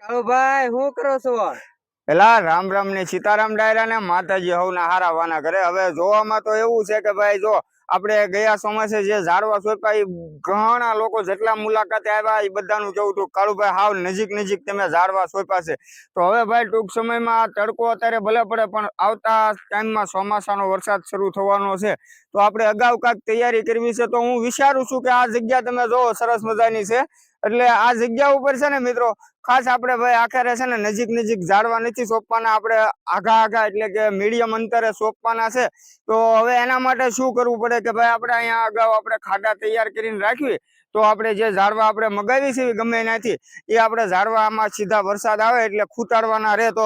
હાલો ભાઈ, શું કરો છો? પેલા રામ રામ ને સીતારામ ડાયરા ને માતાજી હવના હારાવાના કરે. હવે જોવામાં તો એવું છે કે ભાઈ જો આપણે ગયા ચોમાસે જે ઝાડવા સોંપ્યા એ ઘણા લોકો જેટલા મુલાકાતે આવ્યા એ બધાનું કેવું હતું કાળુભાઈ હાવ નજીક નજીક તમે ઝાડવા સોંપ્યા છે. તો હવે ભાઈ ટૂંક સમયમાં આ તડકો અત્યારે ભલે પડે પણ આવતા ટાઈમમાં ચોમાસાનો વરસાદ શરૂ થવાનો છે. તો આપણે અગાઉ કાંઈક તૈયારી કરવી છે. તો હું વિચારું છું કે આ જગ્યા તમે જોવો સરસ મજાની છે. એટલે આ જગ્યા ઉપર છે ને મિત્રો ખાસ આપણે ભાઈ આખરે છે ને નજીક નજીક ઝાડવા નથી સોંપવાના, આપણે આઘા આઘા એટલે કે મીડિયમ અંતરે સોંપવાના છે. તો હવે એના માટે શું કરવું પડે કે ભાઈ આપણે અહીંયા અગાઉ આપણે ખાડા તૈયાર કરીને રાખવી. તો આપણે જે ઝાડવા આપણે મગાવી છે ગમે એનાથી એ આપણે ઝાડવામાં સીધા વરસાદ આવે એટલે ખૂતાડવાના રહે. તો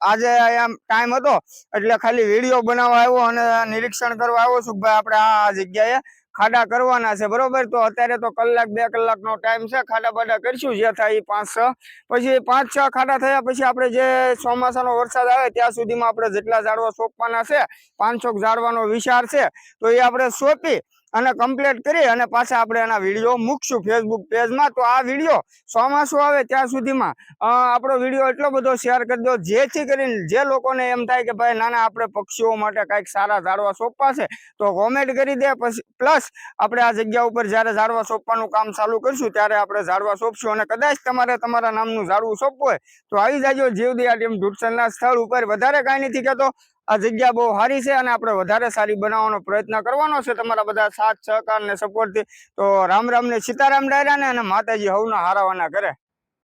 આજે એમ ટાઈમ હતો એટલે ખાલી વિડીયો બનાવવા આવ્યો અને નિરીક્ષણ કરવા આવ્યો છું કે ભાઈ આપણે આ જગ્યાએ ખાડા કરવાના છે, બરોબર. તો અત્યારે તો કલાક 2 કલાકનો ટાઈમ છે. ખાડા બાડા કરશું જે થાય 5-6, પછી 5-6 ખાડા થયા પછી આપણે જે ચોમાસાનો વરસાદ આવે ત્યાં સુધીમાં આપણે જેટલા ઝાડવા સોંપવાના છે 500 ઝાડવાનો વિચાર છે. તો એ આપણે સોંપી અને કમ્પ્લીટ કરી અને પાછા આપણે એના વિડીયો મૂકશું ફેસબુક પેજમાં. તો આ વિડીયો ચોમાસું આવે ત્યાં સુધીમાં આપણો વિડીયો એટલો બધો શેર કરી દો જેથી કરીને જે લોકોને એમ થાય કે ભાઈ નાના આપણે પક્ષીઓ માટે કાંઈક સારા ઝાડવા સોંપવા છે તો કોમેન્ટ કરી દે. પછી પ્લસ આપણે આ જગ્યા ઉપર જ્યારે ઝાડવા સોંપવાનું કામ ચાલુ કરશું ત્યારે આપણે ઝાડવા સોંપશું. અને કદાચ તમારે તમારા નામનું ઝાડવું સોંપવું હોય તો આવી જાજો જીવદયા ટીમ ઢૂંઢસરના સ્થળ ઉપર. વધારે કાંઈ નથી કહેતો, આ જગ્યા બહુ સારી છે અને આપણે વધારે સારી બનાવવાનો પ્રયત્ન કરવાનો છે તમારા બધા સાથ સહકાર ને સપોર્ટથી. તો રામ રામ ને સીતારામ ડાયરા ને અને માતાજી હવના હારાવાના કરે.